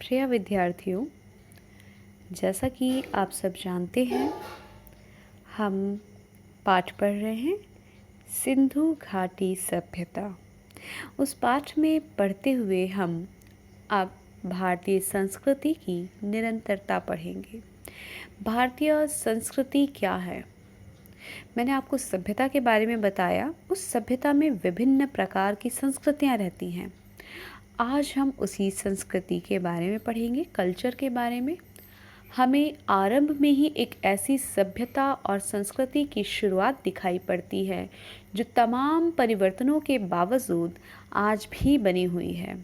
प्रिय विद्यार्थियों, जैसा कि आप सब जानते हैं, हम पाठ पढ़ रहे हैं सिंधु घाटी सभ्यता। उस पाठ में पढ़ते हुए हम अब भारतीय संस्कृति की निरंतरता पढ़ेंगे। भारतीय संस्कृति क्या है? मैंने आपको सभ्यता के बारे में बताया। उस सभ्यता में विभिन्न प्रकार की संस्कृतियाँ रहती हैं। आज हम उसी संस्कृति के बारे में पढ़ेंगे, कल्चर के बारे में। हमें आरंभ में ही एक ऐसी सभ्यता और संस्कृति की शुरुआत दिखाई पड़ती है जो तमाम परिवर्तनों के बावजूद आज भी बनी हुई है।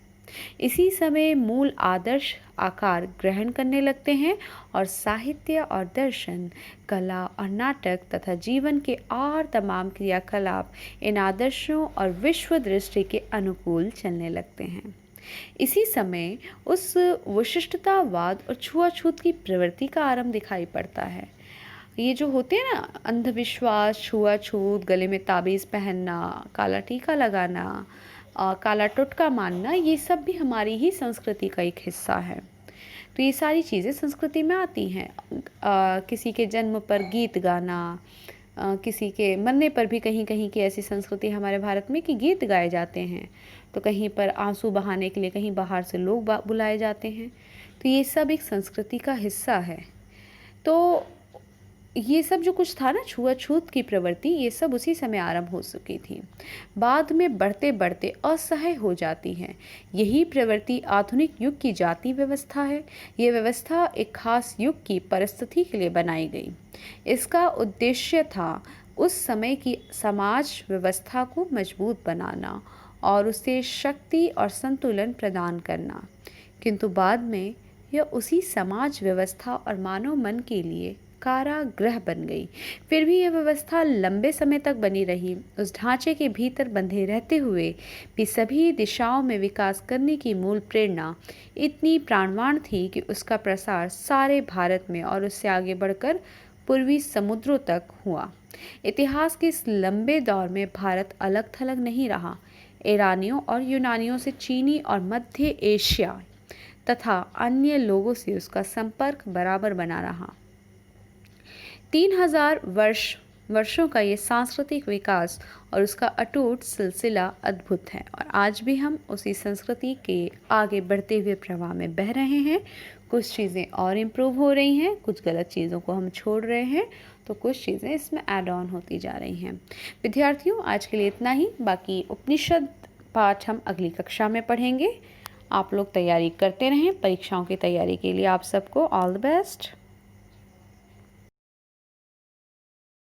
इसी समय मूल आदर्श आकार ग्रहण करने लगते हैं और साहित्य और दर्शन, कला और नाटक तथा जीवन के और तमाम क्रियाकलाप इन आदर्शों और विश्व दृष्टि के अनुकूल चलने लगते हैं। इसी समय उस विशिष्टतावाद और छुआछूत की प्रवृत्ति का आरंभ दिखाई पड़ता है। ये जो होते हैं ना, अंधविश्वास, छुआछूत, गले में ताबीज़ पहनना, काला टीका लगाना, काला टुटका मानना, ये सब भी हमारी ही संस्कृति का एक हिस्सा है। तो ये सारी चीज़ें संस्कृति में आती हैं। किसी के जन्म पर गीत गाना, किसी के मरने पर भी कहीं कहीं की ऐसी संस्कृति हमारे भारत में कि गीत गाए जाते हैं। तो कहीं पर आंसू बहाने के लिए कहीं बाहर से लोग बुलाए जाते हैं। तो ये सब एक संस्कृति का हिस्सा है। तो ये सब जो कुछ था ना, छुआछूत की प्रवृत्ति, ये सब उसी समय आरंभ हो चुकी थी। बाद में बढ़ते बढ़ते असह्य हो जाती है। यही प्रवृत्ति आधुनिक युग की जाति व्यवस्था है। ये व्यवस्था एक खास युग की परिस्थिति के लिए बनाई गई। इसका उद्देश्य था उस समय की समाज व्यवस्था को मजबूत बनाना और उसे शक्ति और संतुलन प्रदान करना। किंतु बाद में यह उसी समाज व्यवस्था और मानव मन के लिए कारागृह बन गई। फिर भी यह व्यवस्था लंबे समय तक बनी रही। उस ढांचे के भीतर बंधे रहते हुए भी सभी दिशाओं में विकास करने की मूल प्रेरणा इतनी प्राणवान थी कि उसका प्रसार सारे भारत में और उससे आगे बढ़कर पूर्वी समुद्रों तक हुआ। इतिहास के इस लंबे दौर में भारत अलग थलग नहीं रहा। ईरानियों और यूनानियों से चीनी और मध्य एशिया तथा अन्य लोगों से उसका संपर्क बराबर बना रहा। 3000 वर्षों का ये सांस्कृतिक विकास और उसका अटूट सिलसिला अद्भुत है। और आज भी हम उसी संस्कृति के आगे बढ़ते हुए प्रवाह में बह रहे हैं। कुछ चीज़ें और इम्प्रूव हो रही हैं, कुछ गलत चीज़ों को हम छोड़ रहे हैं, तो कुछ चीज़ें इसमें ऐड ऑन होती जा रही हैं। विद्यार्थियों, आज के लिए इतना ही। बाकी उपनिषद पाठ हम अगली कक्षा में पढ़ेंगे। आप लोग तैयारी करते रहें। परीक्षाओं की तैयारी के लिए आप सबको ऑल द बेस्ट।